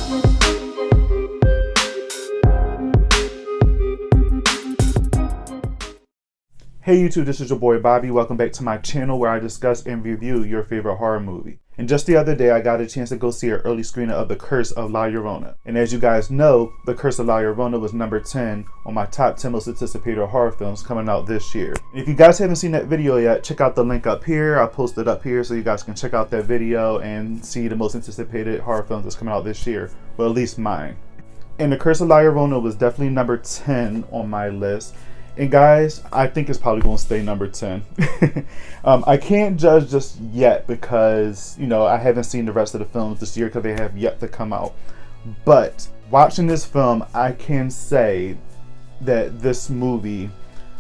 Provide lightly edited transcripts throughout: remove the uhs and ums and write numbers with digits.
Hey YouTube, this is your boy Bobby. Welcome back to my channel where I discuss and review your favorite horror movie. And just the other day, I got a chance to go see an early screening of The Curse of La Llorona. And as you guys know, The Curse of La Llorona was number 10 on my top 10 most anticipated horror films coming out this year. And if you guys haven't seen that video yet, check out the link up here. I'll post it up here so you guys can check out that video and see the most anticipated horror films that's coming out this year. Well, at least mine. And The Curse of La Llorona was definitely number 10 on my list. And guys, I think it's probably going to stay number 10. I can't judge just yet because, you know, I haven't seen the rest of the films this year because they have yet to come out. But watching this film, I can say that this movie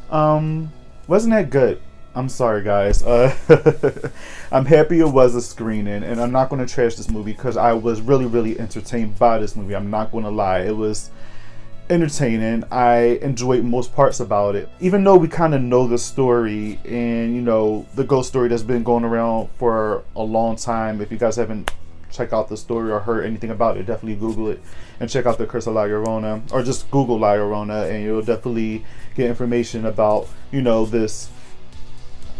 wasn't that good. I'm sorry, guys. I'm happy it was a screening, and I'm not going to trash this movie because I was really, really entertained by this movie. I'm not going to lie. It was entertaining. I enjoyed most parts about it, even though we kind of know the story and, you know, the ghost story that's been going around for a long time. If you guys haven't checked out the story or heard anything about it, definitely Google it and check out The Curse of La Llorona, or just Google La Llorona, and you'll definitely get information about, you know, this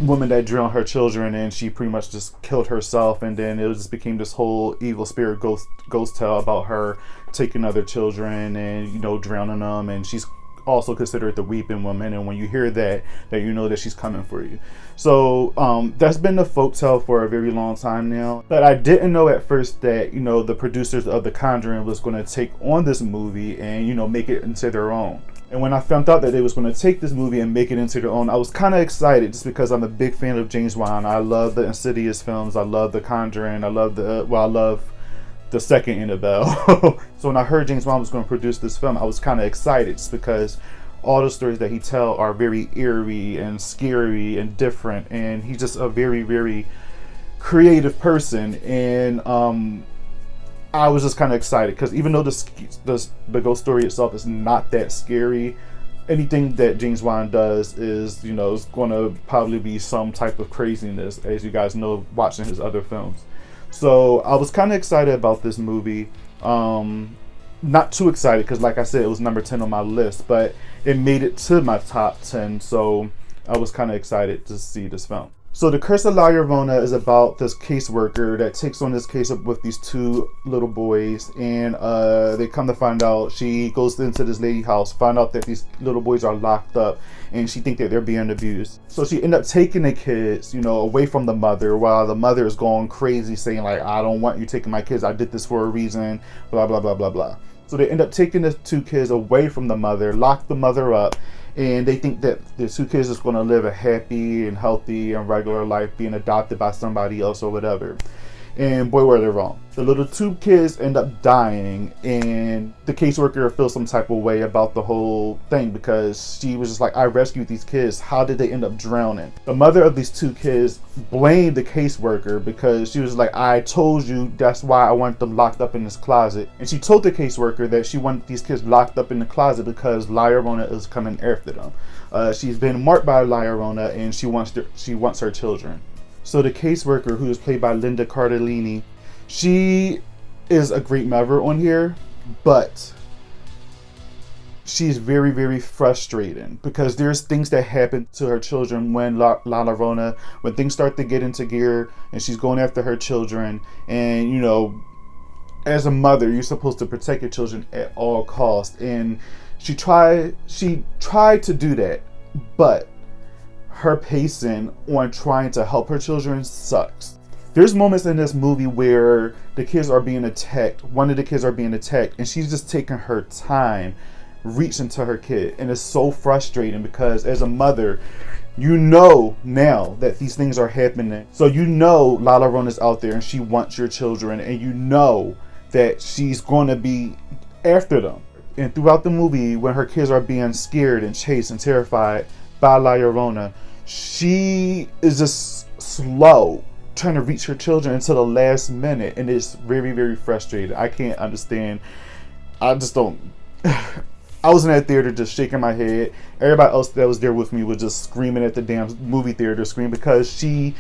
woman that drowned her children and she pretty much just killed herself, and then it just became this whole evil spirit ghost tale about her taking other children and, you know, drowning them, and she's also considered the weeping woman, and when you hear that you know that she's coming for you. So that's been the folktale for a very long time now, but I didn't know at first that, you know, the producers of the Conjuring was going to take on this movie and, you know, make it into their own. And when I found out that they was going to take this movie and make it into their own, I was kind of excited just because I'm a big fan of James Wan. I love the Insidious films. I love the Conjuring. I love the second Annabelle. So when I heard James Wan was going to produce this film, I was kind of excited just because all the stories that he tells are very eerie and scary and different, and he's just a very, very creative person. And I was just kind of excited because even though the ghost story itself is not that scary, anything that James Wan does is, you know, is going to probably be some type of craziness, as you guys know watching his other films. So I was kind of excited about this movie. Not too excited because, like I said, it was number 10 on my list, but it made it to my top 10, so I was kind of excited to see this film. So The Curse of La Llorona is about this caseworker that takes on this case with these two little boys, and they come to find out, she goes into this lady's house, find out that these little boys are locked up, and she thinks that they're being abused. So she ended up taking the kids, you know, away from the mother, while the mother is going crazy saying like, I don't want you taking my kids, I did this for a reason, blah, blah, blah, blah, blah. So they end up taking the two kids away from the mother, lock the mother up, and they think that the two kids is going to live a happy and healthy and regular life being adopted by somebody else or whatever. And boy, were they wrong. The little two kids end up dying, and the caseworker feels some type of way about the whole thing because she was just like, I rescued these kids. How did they end up drowning? The mother of these two kids blamed the caseworker because she was like, I told you that's why I want them locked up in this closet. And she told the caseworker that she wanted these kids locked up in the closet because La Llorona is coming after them. She's been marked by La Llorona, and she wants her children. So the caseworker, who is played by Linda Cardellini, she is a great mother on here, but she's very, very frustrating because there's things that happen to her children when La Llorona, when things start to get into gear and she's going after her children. And, you know, as a mother, you're supposed to protect your children at all costs. And she tried to do that, but her pacing on trying to help her children sucks. There's moments in this movie where the kids are being attacked. One of the kids are being attacked, and she's just taking her time reaching to her kid. And it's so frustrating because as a mother, you know now that these things are happening. So you know La Llorona's out there and she wants your children, and you know that she's going to be after them. And throughout the movie, when her kids are being scared and chased and terrified by La Llorona, she is just slow trying to reach her children until the last minute, and it's very, very frustrating. I can't understand. I just don't. I was in that theater just shaking my head. Everybody else that was there with me was just screaming at the damn movie theater screen because I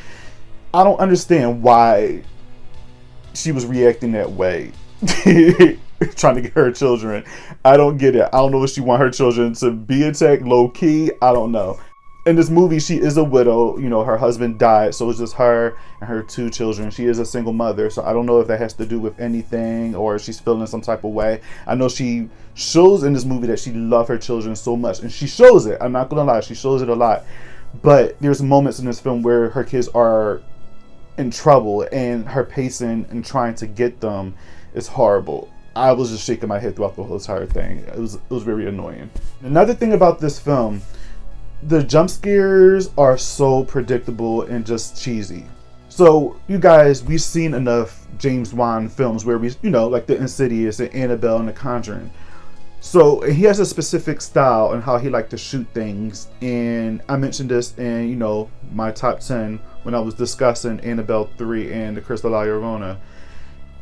don't understand why she was reacting that way. trying to get her children. I don't get it. I don't know if she want her children to be attacked low key. I don't know. In this movie, she is a widow. You know, her husband died, so it's just her and her 2 children. She is a single mother, so I don't know if that has to do with anything or she's feeling some type of way. I know she shows in this movie that she loves her children so much, and she shows it. I'm not gonna lie, she shows it a lot. But there's moments in this film where her kids are in trouble, and her pacing and trying to get them is horrible. I was just shaking my head throughout the whole entire thing. It was very annoying. Another thing about this film, the jump scares are so predictable and just cheesy. So, you guys, we've seen enough James Wan films where we, you know, like the Insidious and Annabelle and the Conjuring. So, he has a specific style and how he likes to shoot things. And I mentioned this in, you know, my top 10 when I was discussing Annabelle 3 and The Curse of La Llorona.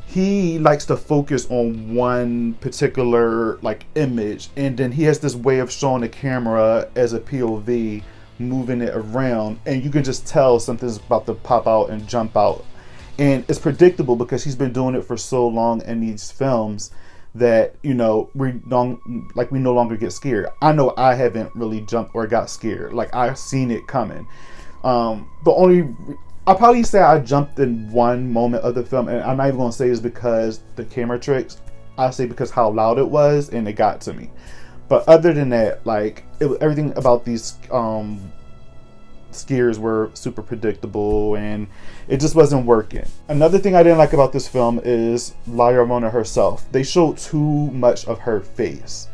He likes to focus on one particular like image, and then he has this way of showing the camera as a POV, moving it around, and you can just tell something's about to pop out and jump out. And it's predictable because he's been doing it for so long in these films that, you know, we no longer get scared. I know I haven't really jumped or got scared. Like, I've seen it coming. I'll probably say I jumped in one moment of the film, and I'm not even going to say it's because the camera tricks. I say because how loud it was, and it got to me. But other than that, like, everything about these scares were super predictable, and it just wasn't working. Another thing I didn't like about this film is La Llorona herself. They showed too much of her face.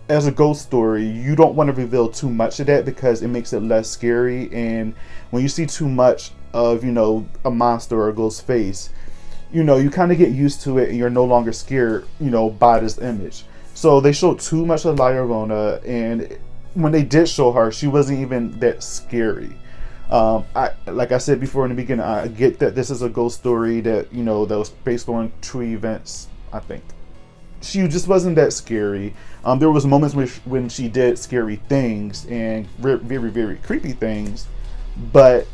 As a ghost story, you don't want to reveal too much of that because it makes it less scary, and when you see too much of, you know, a monster or a ghost face, you know, you kind of get used to it and you're no longer scared, you know, by this image. So they showed too much of La Llorona, and when they did show her, she wasn't even that scary. Like I said before in the beginning, I get that this is a ghost story that, you know, that was based on true events, I think. She just wasn't that scary. There was moments when she did scary things and very, very creepy things, but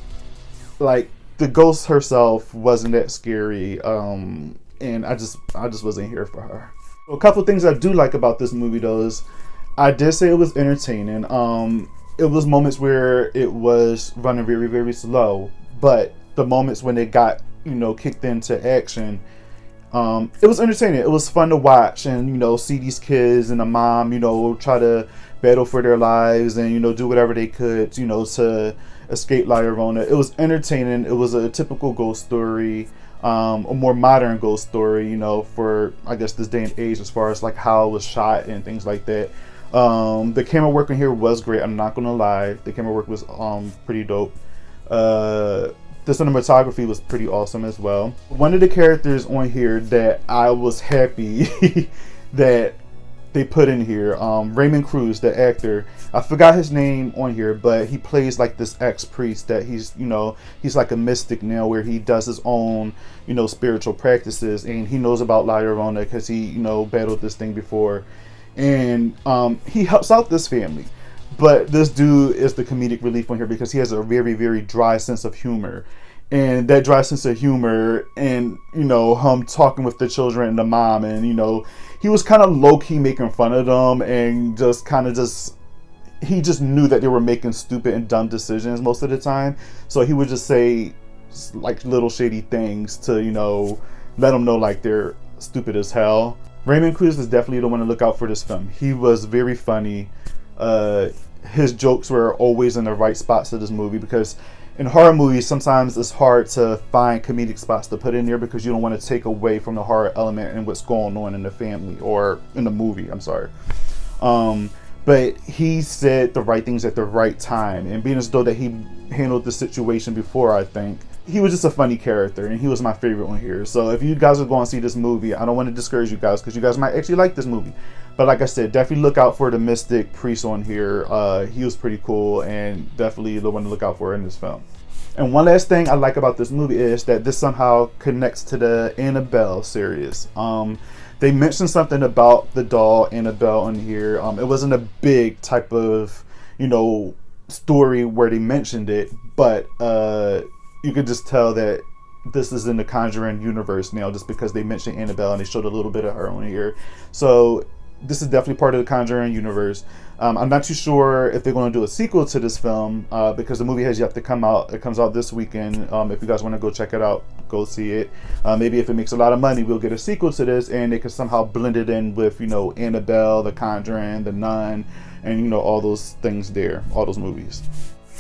like the ghost herself wasn't that scary. And I just wasn't here for her. So a couple things I do like about this movie though is I did say it was entertaining. It was moments where it was running very, very slow, but the moments when it got, you know, kicked into action, it was entertaining. It was fun to watch and, you know, see these kids and the mom, you know, try to battle for their lives and, you know, do whatever they could, you know, to escape La Llorona. It was entertaining. It was a typical ghost story, a more modern ghost story, you know, for, I guess, this day and age as far as like how it was shot and things like that. The camera work in here was great. I'm not gonna lie. The camera work was pretty dope. The cinematography was pretty awesome as well. One of the characters on here that I was happy that they put in here, Raymond Cruz, the actor, I forgot his name on here, but he plays like this ex-priest that he's, you know, he's like a mystic now where he does his own, you know, spiritual practices, and he knows about La Llorona because he, you know, battled this thing before, and he helps out this family. But this dude is the comedic relief on here because he has a very, very dry sense of humor. And that dry sense of humor and, you know, him talking with the children and the mom, and, you know, he was kind of low-key making fun of them and just kind of he just knew that they were making stupid and dumb decisions most of the time. So he would just say like little shady things to, you know, let them know like they're stupid as hell. Raymond Cruz is definitely the one to look out for this film. He was very funny. His jokes were always in the right spots of this movie, because in horror movies sometimes it's hard to find comedic spots to put in there because you don't want to take away from the horror element and what's going on in the family or in the movie. I'm sorry. But he said the right things at the right time, and being as though that he handled the situation before, I think he was just a funny character, and he was my favorite on here. So if you guys are going to see this movie, I don't want to discourage you guys because you guys might actually like this movie. But like I said, definitely look out for the mystic priest on here. He was pretty cool and definitely the one to look out for in this film. And one last thing I like about this movie is that this somehow connects to the Annabelle series. They mentioned something about the doll Annabelle on here. It wasn't a big type of, you know, story where they mentioned it, but you could just tell that this is in the Conjuring universe now, just because they mentioned Annabelle and they showed a little bit of her on here. So this is definitely part of the Conjuring universe. I'm not too sure if they're going to do a sequel to this film because the movie has yet to come out. It comes out this weekend. If you guys want to go check it out, go see it. Maybe if it makes a lot of money, we'll get a sequel to this, and they can somehow blend it in with, you know, Annabelle, The Conjuring, The Nun, and, you know, all those things there, all those movies.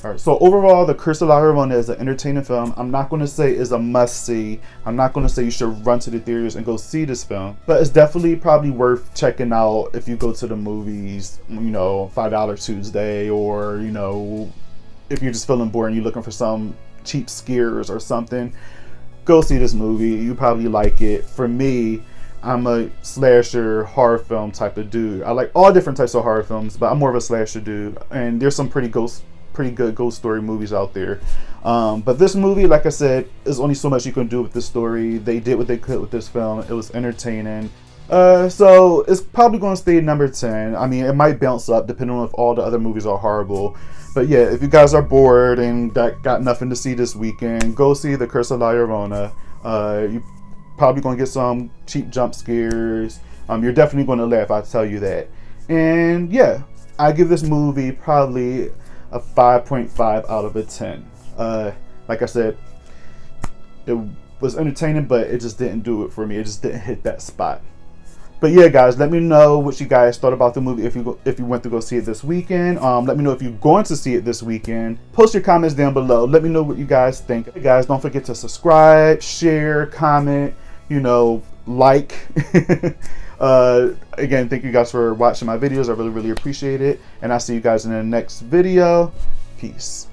All right, so overall, The Curse of La Llorona is an entertaining film. I'm not going to say it's a must-see. I'm not going to say you should run to the theaters and go see this film. But it's definitely probably worth checking out if you go to the movies, you know, $5 Tuesday, or, you know, if you're just feeling bored and you're looking for some cheap scares or something, go see this movie. You probably like it. For me, I'm a slasher horror film type of dude. I like all different types of horror films, but I'm more of a slasher dude. And there's some pretty good ghost story movies out there, but this movie, like I said, is only so much you can do with this story. They did what they could with this film. It was entertaining, so it's probably going to stay at number 10. I mean, it might bounce up depending on if all the other movies are horrible, but yeah, if you guys are bored and got nothing to see this weekend, go see The Curse of La Llorona. You probably going to get some cheap jump scares. You're definitely going to laugh, I'll tell you that. And yeah, I give this movie probably a 5.5 out of a 10. Like I said, it was entertaining, but it just didn't do it for me. It just didn't hit that spot. But yeah, guys, let me know what you guys thought about the movie if you went to go see it this weekend. Let me know if you're going to see it this weekend. Post your comments down below. Let me know what you guys think. Hey guys, don't forget to subscribe, share, comment, you know, like. Again, thank you guys for watching my videos. I really appreciate it, and I'll see you guys in the next video. Peace.